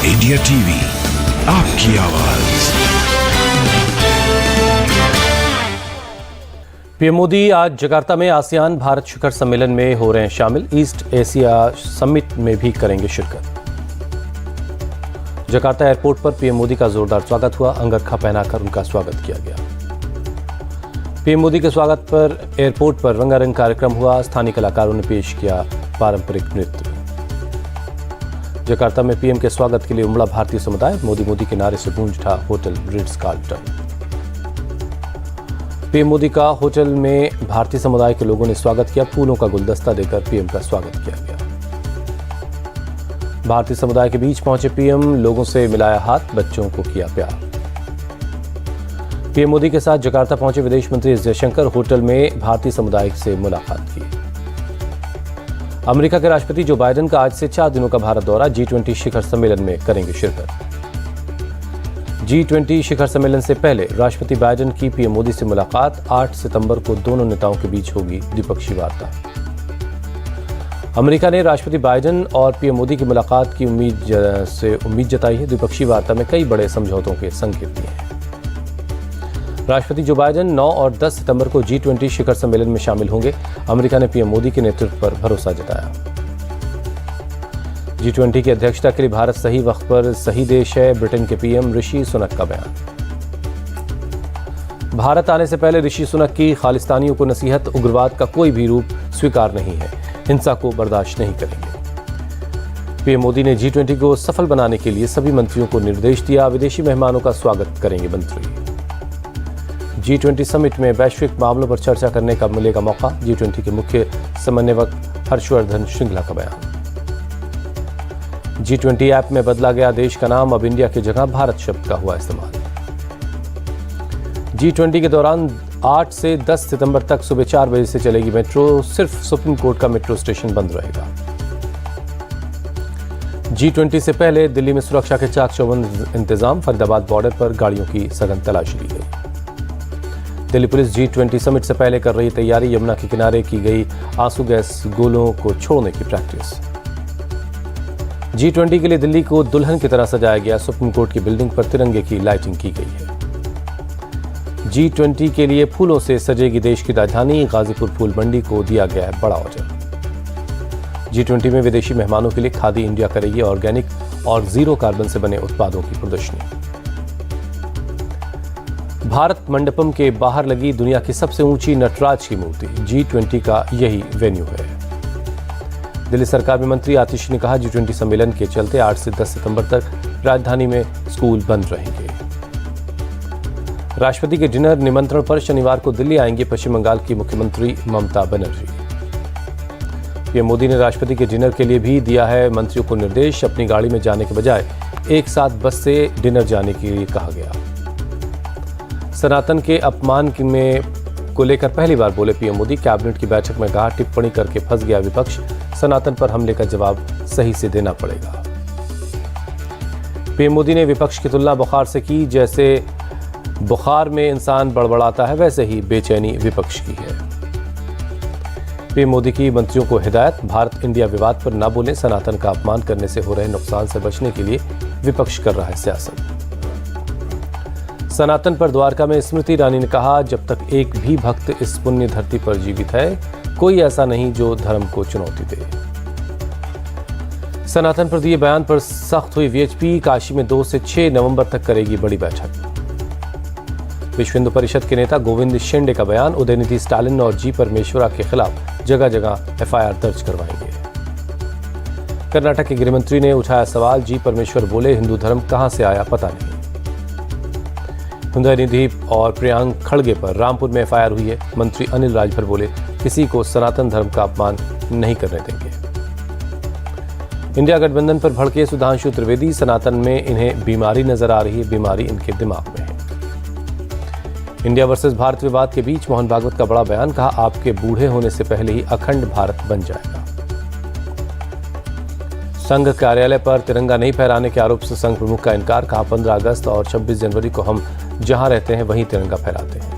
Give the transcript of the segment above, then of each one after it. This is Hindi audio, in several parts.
इंडिया टीवी, आपकी आवाज। पीएम मोदी आज जकार्ता में आसियान भारत शिखर सम्मेलन में हो रहे हैं शामिल। ईस्ट एशिया समिट में भी करेंगे शिरकत। जकार्ता एयरपोर्ट पर पीएम मोदी का जोरदार स्वागत हुआ। अंगरखा पहनाकर उनका स्वागत किया गया। पीएम मोदी के स्वागत पर एयरपोर्ट पर रंगारंग कार्यक्रम हुआ। स्थानीय कलाकारों ने पेश किया पारंपरिक नृत्य। जकार्ता में पीएम के स्वागत के लिए उमड़ा भारतीय समुदाय। मोदी मोदी के नारे से गूंज उठा hotel Ritz Carlton. PM Modi का होटल में भारतीय समुदाय के लोगों ने स्वागत किया। फूलों का गुलदस्ता देकर पीएम का स्वागत किया गया। भारतीय समुदाय के बीच पहुंचे पीएम, लोगों से मिलाया हाथ, बच्चों को किया प्यार। पीएम मोदी के साथ जकार्ता पहुंचे विदेश मंत्री एस जयशंकर। होटल में भारतीय समुदाय से मुलाकात की। अमेरिका के राष्ट्रपति जो बाइडेन का आज से 4 दिनों का भारत दौरा। G20 शिखर सम्मेलन में करेंगे शिरकत। G20 शिखर सम्मेलन से पहले राष्ट्रपति बाइडेन की पीएम मोदी से मुलाकात। 8 सितंबर को दोनों नेताओं के बीच होगी द्विपक्षीय वार्ता। अमेरिका ने राष्ट्रपति बाइडेन और पीएम मोदी की मुलाकात की उम्मीद जताई है। द्विपक्षीय वार्ता में कई बड़े समझौतों के संकेत दिए हैं। राष्ट्रपति जो बाइडेन 9 और 10 सितंबर को G20 शिखर सम्मेलन में शामिल होंगे। अमेरिका ने पीएम मोदी के नेतृत्व पर भरोसा जताया। G20 की अध्यक्षता के लिए भारत सही वक्त पर सही देश है। ब्रिटेन के पीएम ऋषि सुनक का बयान। भारत आने से पहले ऋषि सुनक की खालिस्तानियों को नसीहत। उग्रवाद का कोई भी रूप स्वीकार नहीं है। हिंसा को बर्दाश्त नहीं करेंगे। पीएम मोदी ने G20 को सफल बनाने के लिए सभी मंत्रियों को निर्देश दिया। विदेशी मेहमानों का स्वागत करेंगे मंत्री। G20 समिट में वैश्विक मामलों पर चर्चा करने का मिलेगा मौका। G20 के मुख्य समन्वयक हर्षवर्धन श्रृंगला का बयान। G20 ऐप में बदला गया देश का नाम। अब इंडिया की जगह भारत शब्द का हुआ इस्तेमाल। G20 के दौरान 8 से 10 सितंबर तक सुबह 4 बजे से चलेगी मेट्रो। सिर्फ सुप्रीम कोर्ट का मेट्रो स्टेशन बंद रहेगा। G20 से पहले दिल्ली में सुरक्षा के चाक चौबंद इंतजाम। फरीदाबाद बॉर्डर पर गाड़ियों की सघन तलाशी ली गई। दिल्ली पुलिस G20 समिट से पहले कर रही तैयारी। यमुना के किनारे की गई आंसू गैस गोलों को छोड़ने की प्रैक्टिस। G20 के लिए दिल्ली को दुल्हन की तरह सजाया गया। सुप्रीम कोर्ट की बिल्डिंग पर तिरंगे की लाइटिंग की गई है। G20 के लिए फूलों से सजेगी देश की राजधानी। गाजीपुर फूल मंडी को दिया गया है बड़ा ऑर्डर। G20 में विदेशी मेहमानों के लिए खादी इंडिया करेगी ऑर्गेनिक और जीरो कार्बन से बने उत्पादों की प्रदर्शनी। भारत मंडपम के बाहर लगी दुनिया की सबसे ऊंची नटराज की मूर्ति। G20 का यही वेन्यू है। दिल्ली सरकार में मंत्री आतिशी ने कहा G20 सम्मेलन के चलते 8 से 10 सितंबर तक राजधानी में स्कूल बंद रहेंगे। राष्ट्रपति के डिनर निमंत्रण पर शनिवार को दिल्ली आएंगे पश्चिम बंगाल की मुख्यमंत्री ममता बनर्जी। पीएम मोदी ने राष्ट्रपति के डिनर के लिए भी दिया है मंत्रियों को निर्देश। अपनी गाड़ी में जाने के बजाय एक साथ बस से डिनर जाने के लिए कहा गया। सनातन के अपमान को लेकर पहली बार बोले पीएम मोदी। कैबिनेट की बैठक में कहा टिप्पणी करके फंस गया विपक्ष। सनातन पर हमले का जवाब सही से देना पड़ेगा। पीएम मोदी ने विपक्ष की तुलना बुखार से की। जैसे बुखार में इंसान बड़बड़ाता है वैसे ही बेचैनी विपक्ष की है। पीएम मोदी की मंत्रियों को हिदायत। भारत इंडिया विवाद पर न बोलें। सनातन का अपमान करने से हो रहे नुकसान से बचने के लिए विपक्ष कर रहा है सियासत। सनातन पर द्वारका में स्मृति ईरानी ने कहा जब तक एक भी भक्त इस पुण्य धरती पर जीवित है कोई ऐसा नहीं जो धर्म को चुनौती दे। सनातन पर दिए बयान पर सख्त हुई वीएचपी। काशी में 2 से 6 नवंबर तक करेगी बड़ी बैठक। विश्व हिंदू परिषद के नेता गोविंद शिंदे का बयान। उदयनिधि स्टालिन और जी परमेश्वरा के खिलाफ जगह जगह एफआईआर दर्ज करवाएंगे। कर्नाटक के गृहमंत्री ने उठाया सवाल। जी परमेश्वर बोले हिंदू धर्म कहां से आया पता नहीं। उदयनिधि और प्रियांक खड़गे पर रामपुर में एफआईआर हुई है। मंत्री अनिल राजभर बोले किसी को सनातन धर्म का अपमान नहीं करने देंगे। इंडिया गठबंधन पर भड़के सुधांशु त्रिवेदी। सनातन में इन्हें बीमारी नजर आ रही है। बीमारी इनके दिमाग में है। इंडिया वर्सेस भारत विवाद के बीच मोहन भागवत का बड़ा बयान। कहा आपके बूढ़े होने से पहले ही अखंड भारत बन जाएगा। संघ कार्यालय पर तिरंगा नहीं फहराने के आरोप से संघ प्रमुख का इनकार। कहा 15 अगस्त और 26 जनवरी को हम जहां रहते हैं वहीं तिरंगा फहराते हैं।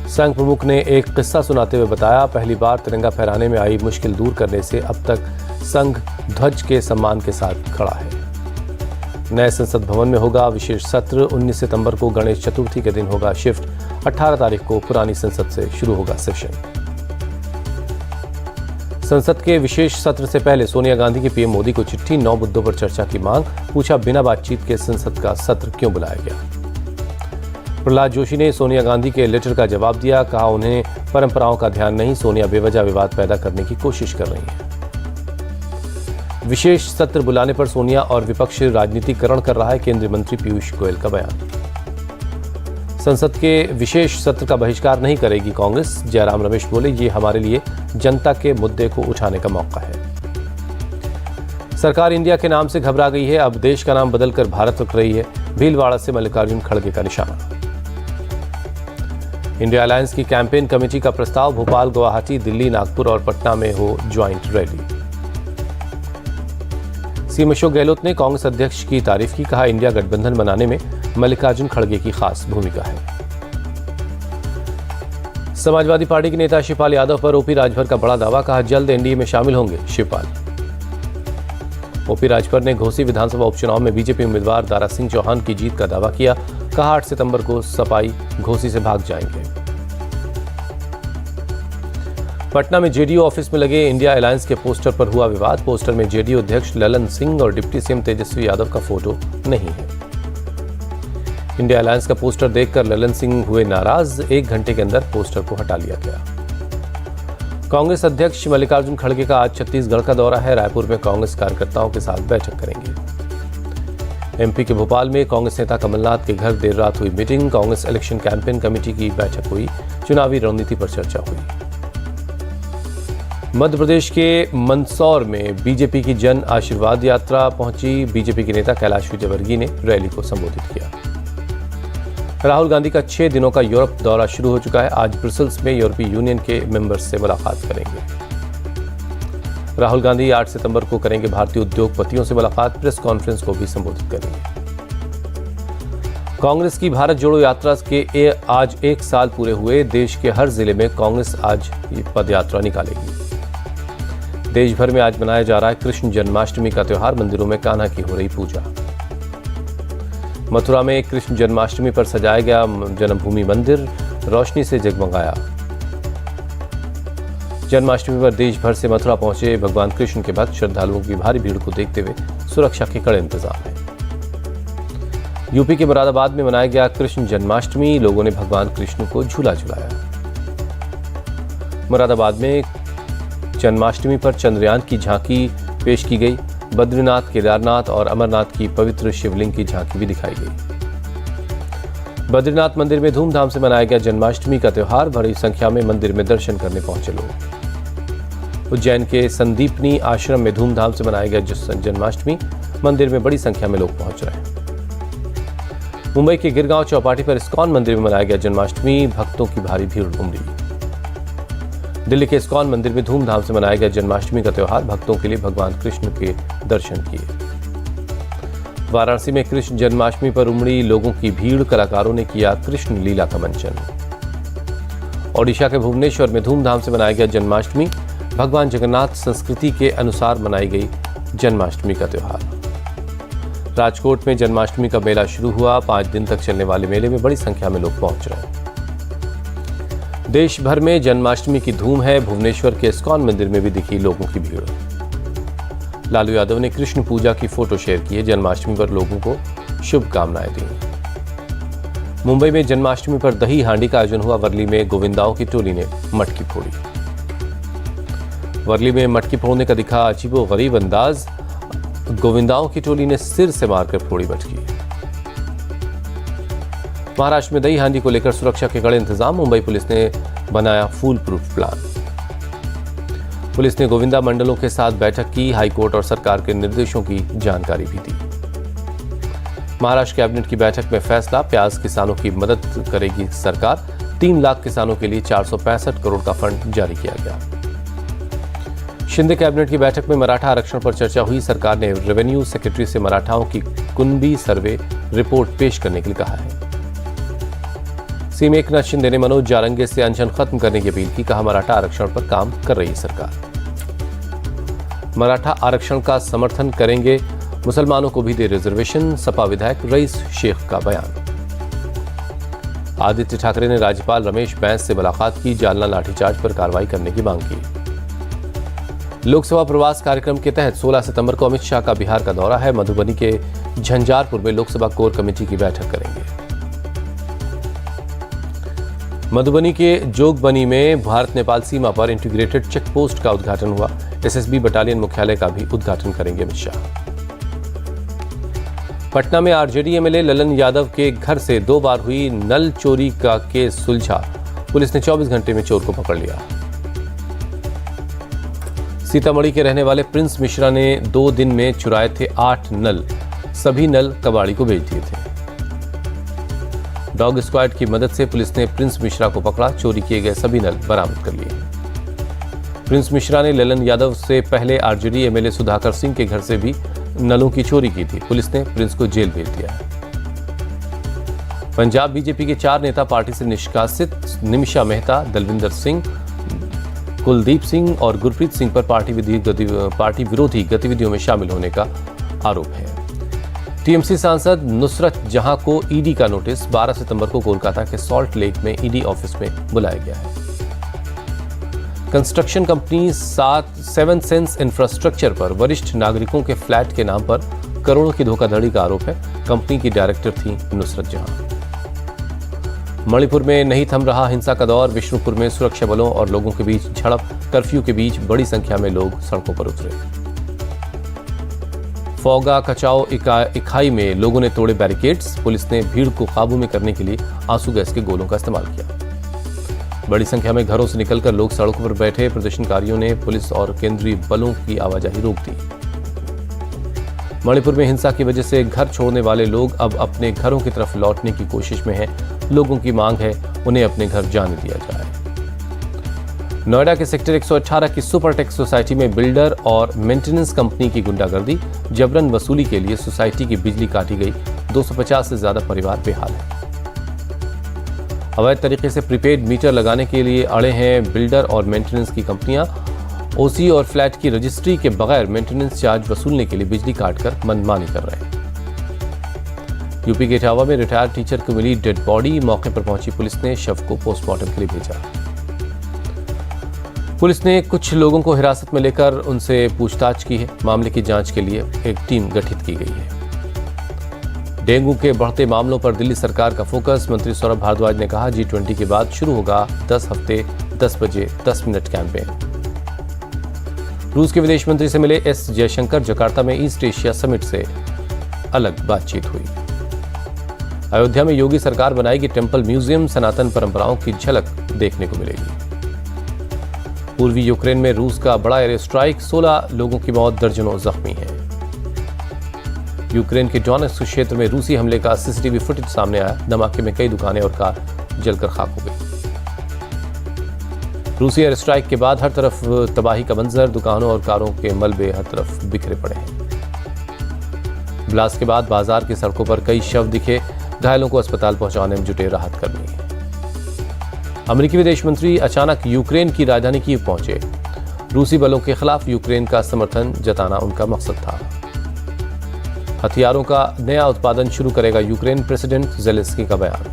संघ प्रमुख ने एक किस्सा सुनाते हुए बताया पहली बार तिरंगा फहराने में आई मुश्किल दूर करने से अब तक संघ ध्वज के सम्मान के साथ खड़ा है। नए संसद भवन में होगा विशेष सत्र। 19 सितंबर को गणेश चतुर्थी के दिन होगा शिफ्ट। 18 तारीख को पुरानी संसद से शुरू होगा सेशन। संसद के विशेष सत्र से पहले सोनिया गांधी की पीएम मोदी को चिट्ठी। 9 मुद्दों पर चर्चा की मांग। पूछा, बिना बातचीत के संसद का सत्र क्यों बुलाया गया। प्रहलाद जोशी ने सोनिया गांधी के लेटर का जवाब दिया। कहा, उन्हें परंपराओं का ध्यान नहीं, सोनिया बेवजह विवाद पैदा करने की कोशिश कर रही हैं। विशेष सत्र बुलाने पर सोनिया और विपक्ष राजनीतिकरण कर रहा है, केंद्रीय मंत्री पीयूष गोयल का बयान। संसद के विशेष सत्र का बहिष्कार नहीं करेगी कांग्रेस। जयराम रमेश बोले, ये हमारे लिए जनता के मुद्दे को उठाने का मौका है। सरकार इंडिया के नाम से घबरा गई है, अब देश का नाम बदलकर भारत रख रही है। भीलवाड़ा से मल्लिकार्जुन खड़गे का निशाना। इंडिया अलायंस की कैंपेन कमेटी का प्रस्ताव। भोपाल, गुवाहाटी, दिल्ली, नागपुर और पटना में हो joint rally. CM Ashok Gehlot ने कांग्रेस अध्यक्ष की तारीफ की। कहा, इंडिया गठबंधन बनाने में मल्लिकार्जुन खड़गे की खास भूमिका है। समाजवादी पार्टी के नेता शिवपाल यादव पर ओपी राजभर का बड़ा दावा। कहा, जल्द एनडीए में शामिल होंगे शिवपाल। ओपी राजभर ने घोसी विधानसभा उपचुनाव में बीजेपी उम्मीदवार दारा सिंह चौहान की जीत का दावा किया। कहा, 8 सितंबर को सपाई घोसी से भाग जाएंगे। पटना में जेडीयू ऑफिस में लगे इंडिया अलायंस के पोस्टर पर हुआ विवाद। पोस्टर में जेडीयू अध्यक्ष ललन सिंह और डिप्टी सीएम तेजस्वी यादव का फोटो नहीं है। इंडिया अलायंस का पोस्टर देखकर ललन सिंह हुए नाराज। 1 घंटे के अंदर पोस्टर को हटा लिया गया। कांग्रेस अध्यक्ष मल्लिकार्जुन खड़गे का आज छत्तीसगढ़ का दौरा है। रायपुर में कांग्रेस कार्यकर्ताओं के साथ बैठक करेंगे। एमपी के भोपाल में कांग्रेस नेता कमलनाथ के घर देर रात हुई meeting. Congress election campaign committee की बैठक हुई। चुनावी रणनीति पर चर्चा हुई। मध्य प्रदेश के मंदसौर में बीजेपी की जन आशीर्वाद यात्रा पहुंची। बीजेपी के नेता कैलाश विजयवर्गीय ने रैली को संबोधित किया। राहुल गांधी का 6 दिनों का यूरोप दौरा शुरू हो चुका है। आज ब्रसेल्स में यूरोपीय यूनियन के मेंबर्स से मुलाकात करेंगे। राहुल गांधी 8 सितंबर को करेंगे भारतीय उद्योगपतियों से मुलाकात। प्रेस कॉन्फ्रेंस को भी संबोधित करेंगे। कांग्रेस की भारत जोड़ो यात्रा के आज 1 साल पूरे हुए। देश के हर जिले में कांग्रेस आज पद यात्रा निकालेगी। देश भर में आज मनाया जा रहा है कृष्ण जन्माष्टमी का त्योहार। मंदिरों में कान्हा की हो रही पूजा। मथुरा में कृष्ण जन्माष्टमी पर सजाया गया जन्मभूमि मंदिर रोशनी से जगमगाया। जन्माष्टमी पर देश भर से मथुरा पहुंचे भगवान कृष्ण के भक्त। श्रद्धालुओं की भारी भीड़ को देखते हुए सुरक्षा के कड़े इंतजाम है। यूपी के मुरादाबाद में मनाया गया कृष्ण जन्माष्टमी। लोगों ने भगवान कृष्ण को झूला झुलाया। मुरादाबाद में जन्माष्टमी पर चंद्रयान की झांकी पेश की गई। बद्रीनाथ, केदारनाथ और अमरनाथ की पवित्र शिवलिंग की झांकी भी दिखाई गई। बद्रीनाथ मंदिर में धूमधाम से मनाया गया जन्माष्टमी का त्योहार। बड़ी संख्या में मंदिर में दर्शन करने पहुंचे लोग। उज्जैन के संदीपनी आश्रम में धूमधाम से मनाया गया जन्माष्टमी। मंदिर में बड़ी संख्या में लोग पहुंच रहे हैं। मुंबई के गिरगांव चौपाटी पर इस्कॉन मंदिर में मनाया गया जन्माष्टमी। भक्तों की भारी भीड़ उमड़ी। दिल्ली के इस्कॉन मंदिर में धूमधाम से मनाया गया जन्माष्टमी का त्योहार। भक्तों के लिए भगवान कृष्ण के दर्शन किए। वाराणसी में कृष्ण जन्माष्टमी पर उमड़ी लोगों की भीड़। कलाकारों ने किया कृष्ण लीला का मंचन। ओडिशा के भुवनेश्वर में धूमधाम से मनाया गया जन्माष्टमी। भगवान जगन्नाथ संस्कृति के अनुसार मनाई गई जन्माष्टमी का त्योहार। राजकोट में जन्माष्टमी का मेला शुरू हुआ। 5 दिन तक चलने वाले मेले में बड़ी संख्या में लोग पहुंच रहे हैं। देश भर में जन्माष्टमी की धूम है। भुवनेश्वर के इस्कॉन मंदिर में भी दिखी लोगों की भीड़। लालू यादव ने कृष्ण पूजा की फोटो शेयर किए। जन्माष्टमी पर लोगों को शुभकामनाएं दी। मुंबई में जन्माष्टमी पर दही हांडी का आयोजन हुआ। वर्ली में गोविंदाओं की टोली ने मटकी फोड़ी। वर्ली में मटकी फोड़ने का दिखा अजीबो गरीब अंदाज। गोविंदाओं की टोली ने सिर से मारकर फोड़ी मटकी। महाराष्ट्र में दही हांडी को लेकर सुरक्षा के कड़े इंतजाम। मुंबई पुलिस ने बनाया फूल प्रूफ प्लान। पुलिस ने गोविंदा मंडलों के साथ बैठक की। हाईकोर्ट और सरकार के निर्देशों की जानकारी भी दी। महाराष्ट्र कैबिनेट की बैठक में फैसला, प्याज किसानों की मदद करेगी सरकार। 3 लाख किसानों के लिए 465 करोड़ का फंड जारी किया गया। शिंदे कैबिनेट की बैठक में मराठा आरक्षण पर चर्चा हुई। सरकार ने रेवेन्यू सेक्रेटरी से मराठाओं की कुनबी सर्वे रिपोर्ट पेश करने के लिए कहा है। सीएम एकनाथ शिंदे ने मनोज जारंगे से अनशन खत्म करने की अपील की। कहा, मराठा आरक्षण पर काम कर रही सरकार। मराठा आरक्षण का समर्थन करेंगे मुसलमानों को भी दे रिजर्वेशन, सपा विधायक रईस शेख का बयान। आदित्य ठाकरे ने राज्यपाल रमेश बैस से मुलाकात की, जालना लाठीचार्ज पर कार्रवाई करने की मांग की। लोकसभा प्रवास कार्यक्रम के तहत 16 सितंबर को अमित शाह का बिहार का दौरा है। मधुबनी के झंझारपुर में लोकसभा कोर कमेटी की बैठक करेंगे। मधुबनी के जोगबनी में भारत नेपाल सीमा पर इंटीग्रेटेड चेक पोस्ट का उद्घाटन हुआ। एसएसबी बटालियन मुख्यालय का भी उद्घाटन करेंगे अमित शाह। पटना में आरजेडी एमएलए ललन यादव के घर से 2 बार हुई नल चोरी का केस सुलझा। पुलिस ने 24 घंटे में चोर को पकड़ लिया। सीतामढ़ी के रहने वाले प्रिंस मिश्रा ने 2 दिन में चुराए थे 8 नल। सभी नल कबाड़ी को बेच दिए थे। डॉग स्क्वाड की मदद से पुलिस ने प्रिंस मिश्रा को पकड़ा। चोरी किए गए सभी नल बरामद कर लिए। प्रिंस मिश्रा ने ललन यादव से पहले आरजेडी एमएलए सुधाकर सिंह के घर से भी नलों की चोरी की थी। पुलिस ने प्रिंस को जेल भेज दिया है। पंजाब बीजेपी के 4 नेता पार्टी से निष्कासित। निमिषा मेहता, दलविंदर सिंह, कुलदीप सिंह और गुरप्रीत सिंह पर पार्टी विरोधी गतिविधियों में शामिल होने का आरोप है। टीएमसी सांसद नुसरत जहां को ईडी का नोटिस। 12 सितंबर को कोलकाता के सॉल्ट लेक में ईडी ऑफिस में बुलाया गया है। कंस्ट्रक्शन कंपनी 7 सेंस इंफ्रास्ट्रक्चर पर वरिष्ठ नागरिकों के फ्लैट के नाम पर करोड़ों की धोखाधड़ी का आरोप है। कंपनी की डायरेक्टर थी नुसरत जहां। मणिपुर में नहीं थम रहा हिंसा का दौर। विष्णुपुर में सुरक्षा बलों और लोगों के बीच झड़प। कर्फ्यू के बीच बड़ी संख्या में लोग सड़कों पर उतरे। फौगा कचाओ इकाई में लोगों ने तोड़े बैरिकेड्स। पुलिस ने भीड़ को काबू में करने के लिए आंसू गैस के गोलों का इस्तेमाल किया। बड़ी संख्या में घरों से निकलकर लोग सड़कों पर बैठे। प्रदर्शनकारियों ने पुलिस और केंद्रीय बलों की आवाजाही रोक दी। मणिपुर में हिंसा की वजह से घर छोड़ने वाले लोग अब अपने घरों की तरफ लौटने की कोशिश में हैं। लोगों की मांग है उन्हें अपने घर जाने दिया जाए। नोएडा के सेक्टर 118 की सुपरटेक सोसाइटी में बिल्डर और मेंटेनेंस कंपनी की गुंडागर्दी। जबरन वसूली के लिए सोसाइटी की बिजली काटी गई। 250 से ज्यादा परिवार बेहाल है। अवैध तरीके से प्रीपेड मीटर लगाने के लिए अड़े हैं बिल्डर और मेंटेनेंस की कंपनियां। ओसी और फ्लैट की रजिस्ट्री के बगैर मेंटेनेंस चार्ज वसूलने के लिए बिजली काटकर मनमानी कर रहे हैं। यूपी के इटावा में रिटायर्ड टीचर को मिली डेड बॉडी। मौके पर पहुंची पुलिस ने शव को पोस्टमार्टम के लिए भेजा। पुलिस ने कुछ लोगों को हिरासत में लेकर उनसे पूछताछ की है। मामले की जांच के लिए एक टीम गठित की गई है। डेंगू के बढ़ते मामलों पर दिल्ली सरकार का फोकस। मंत्री सौरभ भारद्वाज ने कहा, G20 के बाद शुरू होगा 10 हफ्ते 10 बजे 10 मिनट कैंपेन। रूस के विदेश मंत्री से मिले एस जयशंकर। जकार्ता में ईस्ट एशिया समिट से अलग बातचीत हुई। अयोध्या में योगी सरकार बनाएगी टेंपल म्यूजियम। सनातन परंपराओं की झलक देखने को मिलेगी। पूर्वी यूक्रेन में रूस का बड़ा एयर स्ट्राइक। 16 लोगों की मौत, दर्जनों जख्मी हैं। यूक्रेन के डोनेट्स्क क्षेत्र में रूसी हमले का सीसीटीवी फुटेज सामने आया। धमाके में कई दुकानें और कार जलकर खाक हो गई। रूसी एयर स्ट्राइक के बाद हर तरफ तबाही का मंजर। दुकानों और कारों के मलबे हर तरफ बिखरे पड़े हैं। ब्लास्ट के बाद बाजार की सड़कों पर कई शव दिखे। घायलों को अस्पताल पहुंचाने में जुटे राहत कर्मी। अमेरिकी विदेश मंत्री अचानक यूक्रेन की राजधानी कीव पहुंचे। रूसी बलों के खिलाफ यूक्रेन का समर्थन जताना उनका मकसद था। हथियारों का नया उत्पादन शुरू करेगा यूक्रेन। प्रेसिडेंट ज़ेलेंस्की का बयान।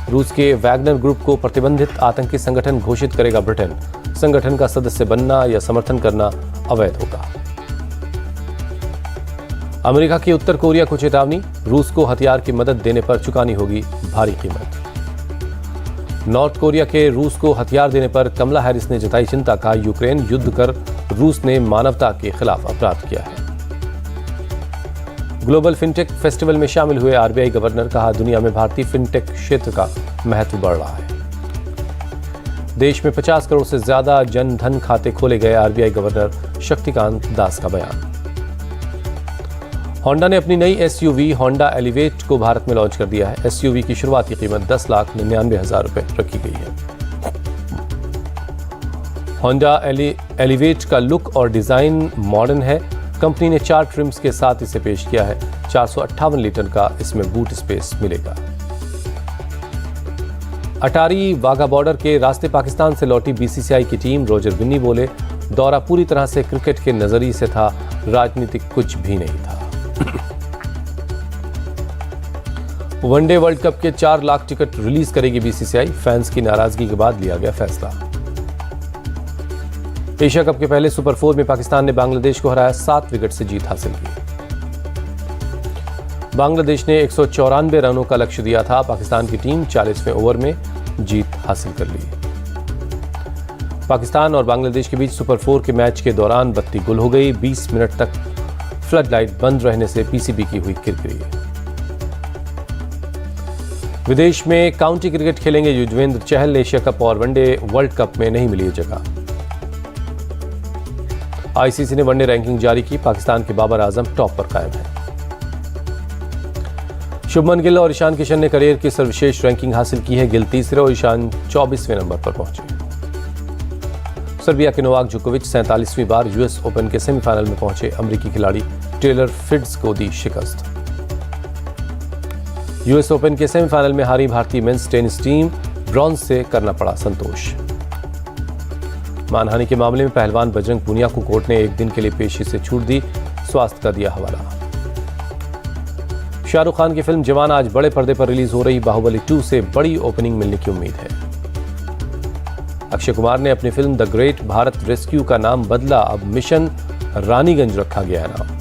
रूस के वैगनर ग्रुप को प्रतिबंधित आतंकी संगठन घोषित करेगा ब्रिटेन। संगठन का सदस्य बनना या समर्थन करना अवैध होगा। अमेरिका की उत्तर कोरिया को चेतावनी। रूस को हथियार की मदद देने पर चुकानी होगी भारी कीमत। नॉर्थ कोरिया के रूस को हथियार देने पर कमला हैरिस ने जताई चिंता। कहा, यूक्रेन युद्ध कर रूस ने मानवता के खिलाफ अपराध किया है। ग्लोबल फिनटेक फेस्टिवल में शामिल हुए आरबीआई गवर्नर। कहा, दुनिया में भारतीय फिनटेक क्षेत्र का महत्व बढ़ रहा है। देश में 50 करोड़ से ज्यादा जन धन खाते खोले गए। आरबीआई गवर्नर शक्तिकांत दास का बयान। होंडा ने अपनी नई एसयूवी होंडा एलिवेट को भारत में लॉन्च कर दिया है। एसयूवी की शुरुआती कीमत 10,99,000 रुपए रखी गई है। होंडा एलिवेट का लुक और डिजाइन मॉडर्न है। कंपनी ने 4 ट्रिम्स के साथ इसे पेश किया है। 458 लीटर का इसमें बूट स्पेस मिलेगा। अटारी वाघा बॉर्डर के रास्ते पाकिस्तान से लौटी बीसीसीआई की टीम। रोजर बिन्नी बोले, दौरा पूरी तरह से क्रिकेट के नजरिए से था। राजनीतिक कुछ भी नहीं था। वनडे वर्ल्ड कप के 4 लाख टिकट रिलीज करेगी बीसीसीआई, फैंस की नाराजगी के बाद लिया गया फैसला। एशिया कप के पहले सुपर 4 में पाकिस्तान ने बांग्लादेश को हराया, 7 विकेट से जीत हासिल की। बांग्लादेश ने 194 रनों का लक्ष्य दिया था, पाकिस्तान की टीम 40वें ओवर में जीत हासिल कर ली। पाकिस्तान और बांग्लादेश के बीच सुपर 4 के मैच के दौरान बत्ती गुल हो गई, 20 मिनट तक फ्लड लाइट बंद रहने से पीसीबी की हुई किरकिरी। विदेश में काउंटी क्रिकेट खेलेंगे युजवेंद्र चहल, एशिया कप और वनडे वर्ल्ड कप में नहीं मिली जगह। आईसीसी ने वनडे रैंकिंग जारी की, पाकिस्तान के बाबर आजम टॉप पर कायम है। शुभमन गिल और ईशान किशन ने करियर की सर्वश्रेष्ठ रैंकिंग हासिल की है, गिल तीसरे और ईशान 24वें नंबर पर पहुंचे। सर्बिया के नोवाक जोकोविच 47वीं बार यूएस ओपन के सेमीफाइनल में पहुंचे, अमेरिकी खिलाड़ी टेलर फिट्ज को दी शिकस्त। यूएस ओपन के सेमीफाइनल में हारी भारतीय मेंस टेनिस टीम, ब्रॉन्ज से करना पड़ा संतोष। मानहानि के मामले में पहलवान बजरंग पूनिया को कोर्ट ने 1 दिन के लिए पेशी से छूट दी, स्वास्थ्य का दिया हवाला। शाहरुख खान की फिल्म जवान आज बड़े पर्दे पर रिलीज हो रही, बाहुबली 2 से बड़ी ओपनिंग मिलने की उम्मीद है। अक्षय कुमार ने अपनी film the great Bharat rescue का नाम बदला, अब मिशन रानीगंज रखा गया है नाम।